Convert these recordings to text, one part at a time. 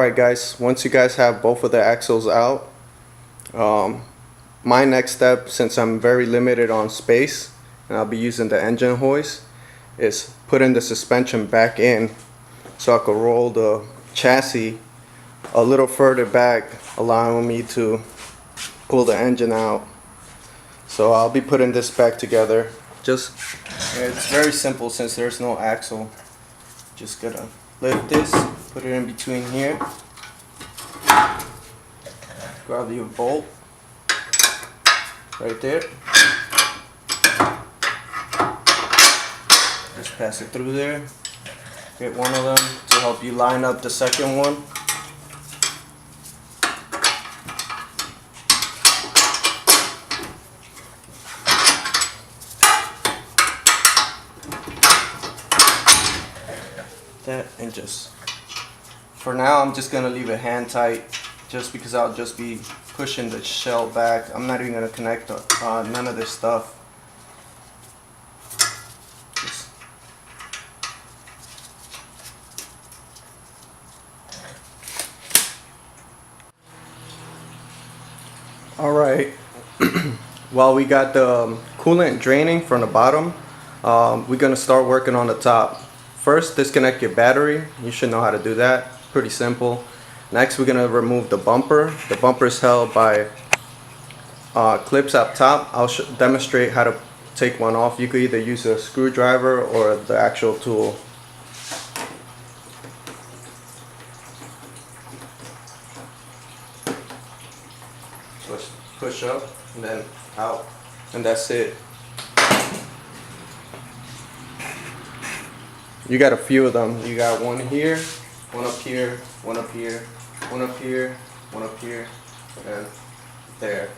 Alright guys, once you guys have both of the axles out, my next step, since I'm very limited on space and I'll be using the engine hoist, is putting the suspension back in so I could roll the chassis a little further back, allowing me to pull the engine out. So I'll be putting this back together. It's very simple since there's no axle. Just gonna lift this, put it in between here, grab your bolt right there, just pass it through there, get one of them to help you line up the second one. That, and just for now I'm just gonna leave it hand tight, just because I'll just be pushing the shell back. I'm not even gonna connect none of this stuff. Alright, while we got the coolant draining from the bottom, we're gonna start working on the top. First, disconnect your battery. You should know how to do that. Pretty simple. Next, we're gonna remove the bumper. The bumper is held by clips up top. I'll demonstrate how to take one off. You could either use a screwdriver or the actual tool. Just push up and then out, and that's it. You got a few of them. You got one here, one up here, one up here, one up here, one up here, and there.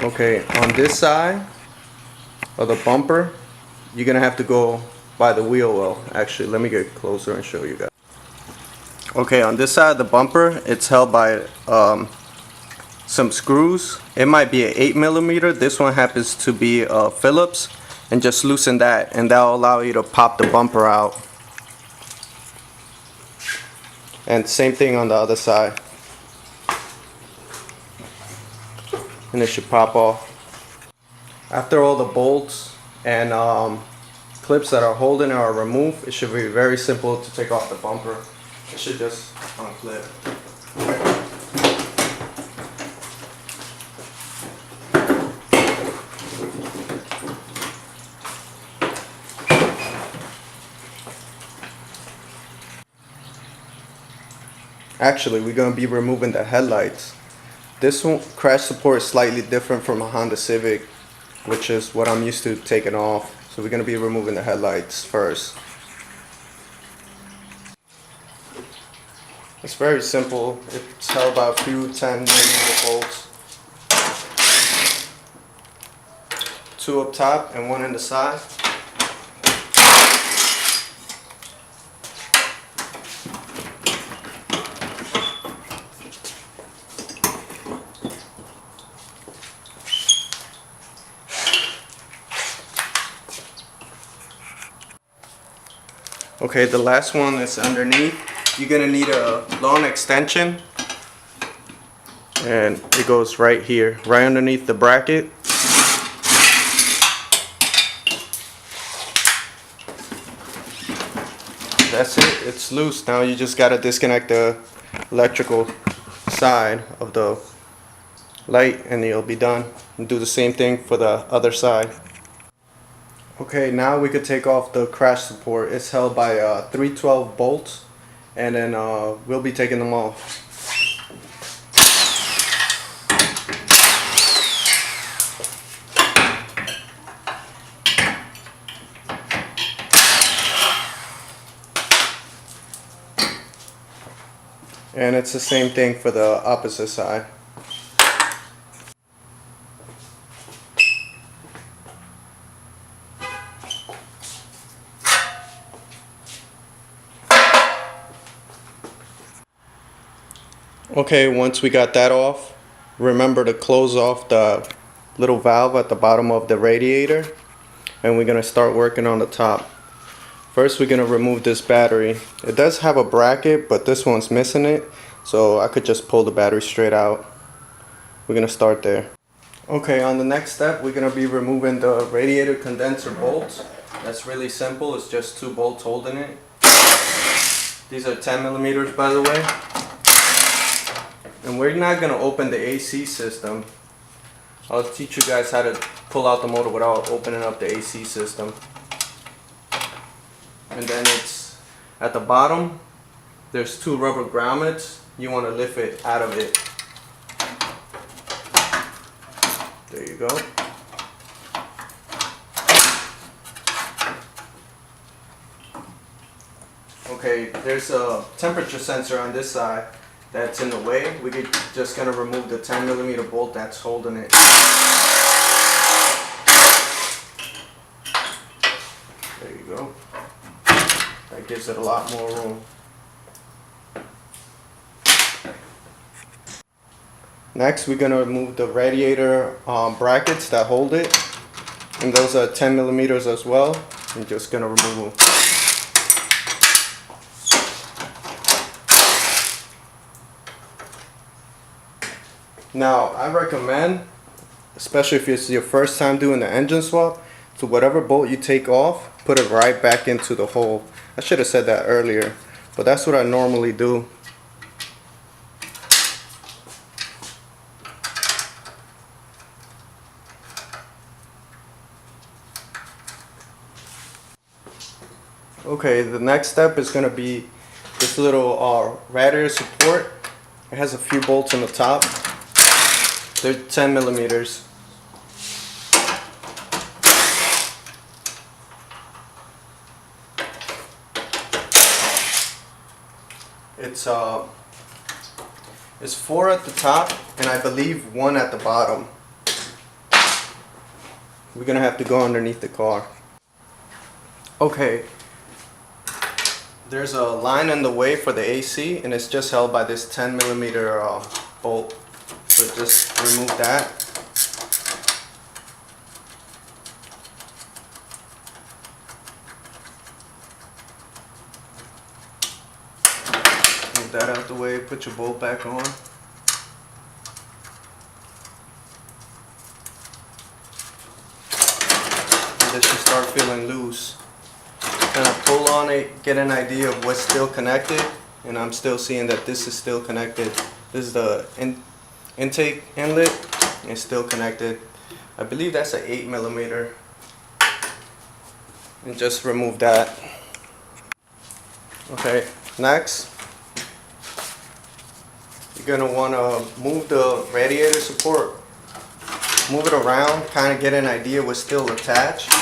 Okay, on this side of the bumper, you're gonna have to go by the wheel well. Actually, let me get closer and show you guys. Okay, on this side of the bumper, it's held by some screws. It might be an 8mm. This one happens to be Phillips. And just loosen that, and that'll allow you to pop the bumper out. And same thing on the other side. And it should pop off. After all the bolts and clips that are holding it are removed, it should be very simple to take off the bumper. It should just unclip. Actually, we're going to be removing the headlights. This one, crash support, is slightly different from a Honda Civic, which is what I'm used to taking off. So we're going to be removing the headlights first. It's very simple. It's held by a few 10mm bolts. Two up top and one in the side. Okay, the last one is underneath. You're gonna need a long extension, and it goes right here, right underneath the bracket. That's it, it's loose. Now you just gotta disconnect the electrical side of the light and you'll be done. And do the same thing for the other side. Okay, now we could take off the crash support. It's held by 312 bolts, and then we'll be taking them off. And it's the same thing for the opposite side. Okay, once we got that off, remember to close off the little valve at the bottom of the radiator, and we're going to start working on the top. First, we're gonna remove this battery. It does have a bracket, but this one's missing it, so I could just pull the battery straight out. We're gonna start there. Okay, on the next step, we're gonna be removing the radiator condenser bolts. That's really simple. It's just 2 bolts holding it. These are 10 millimeters, by the way. And we're not gonna open the AC system. I'll teach you guys how to pull out the motor without opening up the AC system. And then it's at the bottom, there's 2 rubber grommets. You want to lift it out of it. There you go. Okay, there's a temperature sensor on this side that's in the way. We're just gonna remove the 10 millimeter bolt that's holding it. There you go. That gives it a lot more room. Next, we're gonna remove the radiator brackets that hold it, and those are 10 millimeters as well. I'm just gonna remove them. Now, I recommend, especially if it's your first time doing the engine swap, so whatever bolt you take off, put it right back into the hole. I should have said that earlier, but that's what I normally do. Okay, the next step is going to be this little radiator support. It has a few bolts on the top. They're 10 millimeters. It's 4 at the top and I believe 1 at the bottom. We're gonna have to go underneath the car. Okay, there's a line in the way for the AC and it's just held by this 10 millimeter bolt. So just remove that. Move that out the way, put your bolt back on. And this should start feeling loose. Kind of pull on it, get an idea of what's still connected, and I'm still seeing that this is still connected. This is the intake inlet, and it's still connected. I believe that's an 8 millimeter. And just remove that. Okay, next, you're gonna wanna move the radiator support. Move it around, kind of get an idea what's still attached.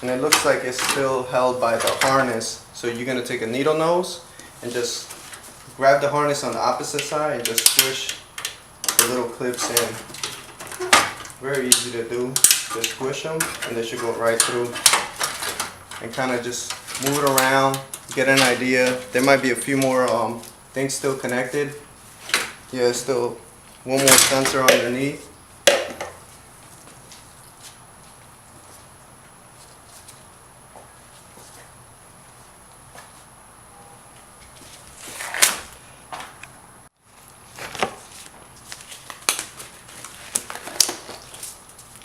And it looks like it's still held by the harness. So you're gonna take a needle nose and just grab the harness on the opposite side and just squish the little clips in. Very easy to do. Just squish them and they should go right through. And kind of just move it around, get an idea. There might be a few more things still connected. Yeah, still one more sensor underneath.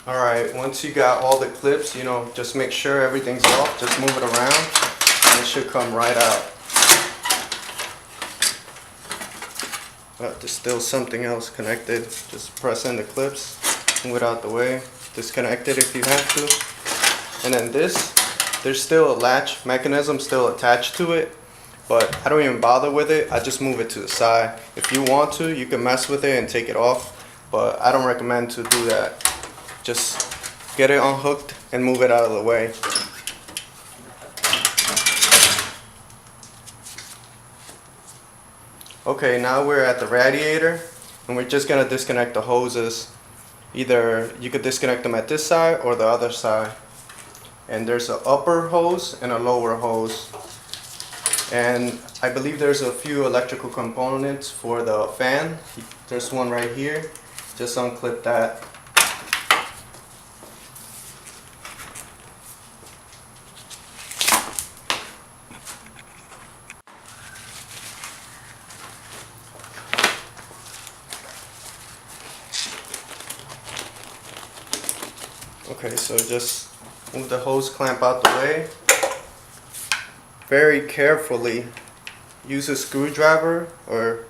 Alright, once you got all the clips, just make sure everything's off, just move it around and it should come right out. But there's still something else connected. Just press in the clips, move it out the way, disconnect it if you have to. And then there's still a latch mechanism still attached to it, but I don't even bother with it. I just move it to the side. If you want to, you can mess with it and take it off, but I don't recommend to do that. Just get it unhooked and move it out of the way. Okay, now we're at the radiator and we're just gonna disconnect the hoses. Either you could disconnect them at this side or the other side. And there's an upper hose and a lower hose. And I believe there's a few electrical components for the fan. There's one right here. Just unclip that. Okay, so just move the hose clamp out the way. Very carefully use a screwdriver or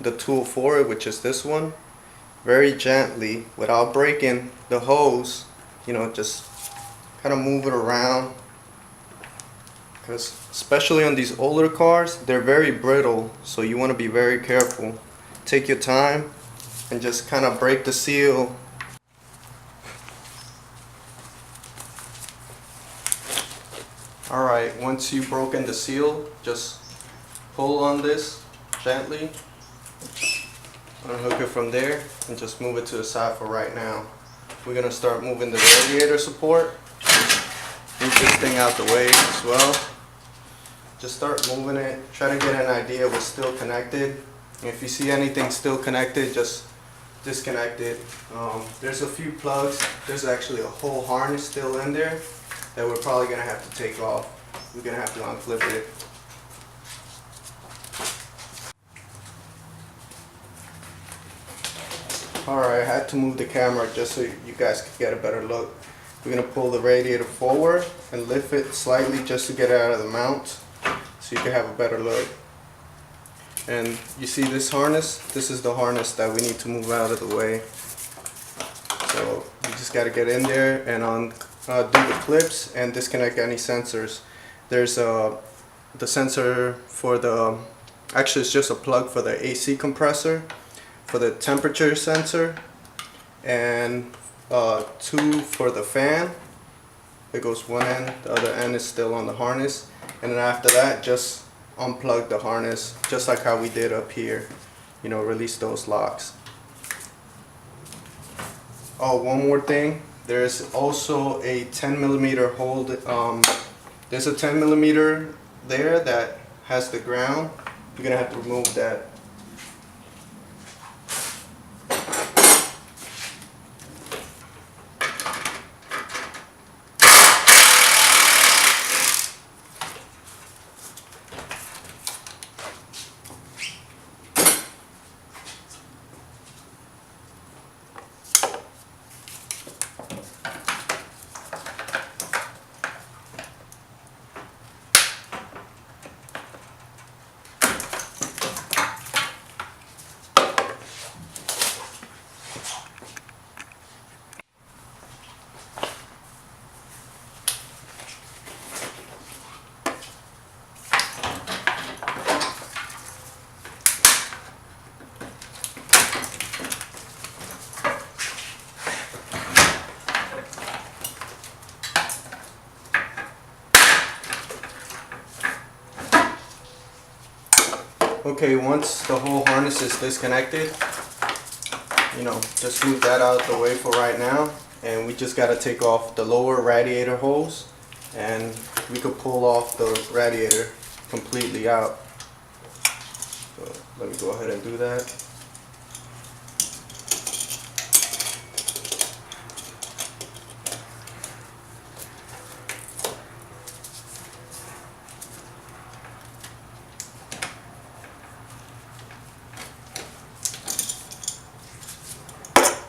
the tool for it, which is this one. Very gently, without breaking the hose, you know, just kind of move it around. Because especially on these older cars, they're very brittle, so you want to be very careful. Take your time and just kind of break the seal. Alright, once you've broken the seal, just pull on this gently, unhook it from there, and just move it to the side for right now. We're going to start moving the radiator support. Move this thing out the way as well. Just start moving it, try to get an idea what's still connected. And if you see anything still connected, just disconnect it. There's a few plugs, there's actually a whole harness still in there that we're probably going to have to take off. We're going to have to unclip it. Alright, I had to move the camera just so you guys could get a better look. We're going to pull the radiator forward and lift it slightly just to get it out of the mount so you can have a better look. And you see this harness? This is the harness that we need to move out of the way. So you just got to get in there and do the clips and disconnect any sensors. There's the sensor for the, actually it's just a plug for the AC compressor, for the temperature sensor, and two for the fan. It goes one end, the other end is still on the harness, and then after that just unplug the harness just like how we did up here, you know, release those locks. Oh, one more thing, there's also a 10mm hold. There's a 10mm there that has the ground. You're gonna have to remove that. Okay, once the whole harness is disconnected, you know, just move that out of the way for right now, and we just got to take off the lower radiator hose, and we could pull off the radiator completely out. So let me go ahead and do that.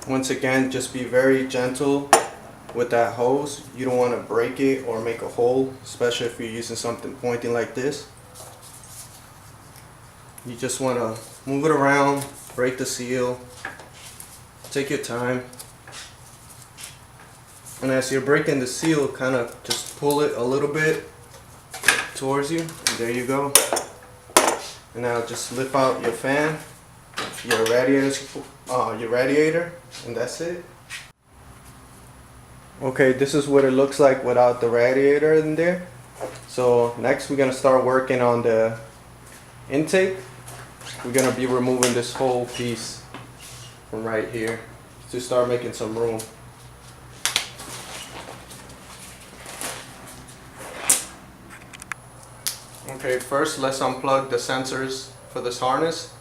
Once again, just be very gentle with that hose. You don't want to break it or make a hole, especially if you're using something pointing like this. You just want to move it around, break the seal, take your time. And as you're breaking the seal, kind of just pull it a little bit towards you, and there you go. And now just lift out your fan, your radiator, and that's it. Okay, this is what it looks like without the radiator in there. So next we're gonna start working on the intake. We're gonna be removing this whole piece from right here to start making some room. Okay, first let's unplug the sensors for this harness.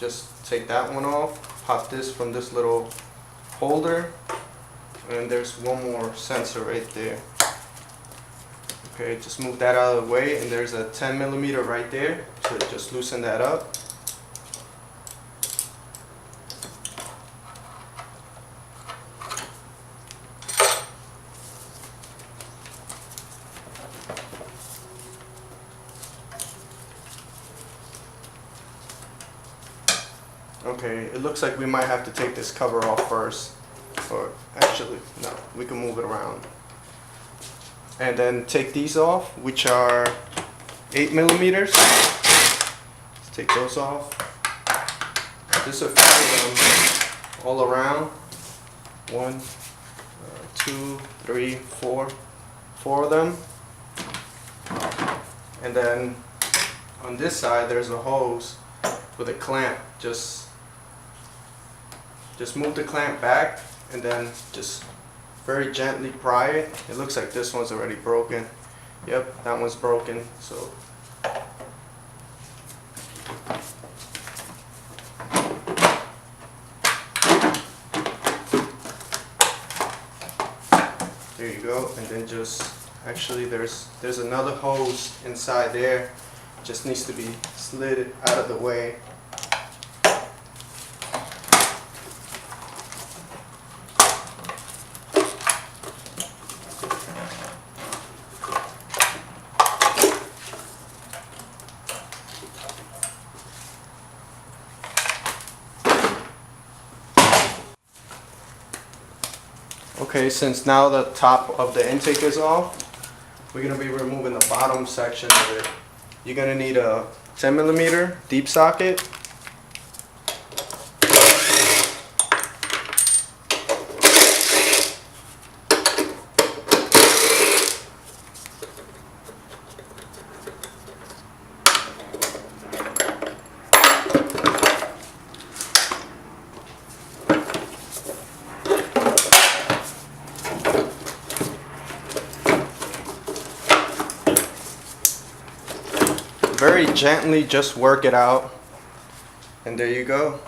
Just take that one off, pop this from this little holder, and there's one more sensor right there. Okay, just move that out of the way, and there's a 10mm right there, so just loosen that up. Okay, it looks like we might have to take this cover off first. Or actually, no, we can move it around. And then take these off, which are 8 millimeters. Let's take those off. This will fit them all around. 1, 2, 3, 4. 4 of them. And then on this side there's a hose with a clamp. Just move the clamp back and then just very gently pry it. It looks like this one's already broken. Yep, that one's broken. So there you go. And then just actually there's another hose inside there. Just needs to be slid out of the way. Okay, since now the top of the intake is off, we're going to be removing the bottom section of it. You're going to need a 10 millimeter deep socket. Very gently just work it out, and there you go.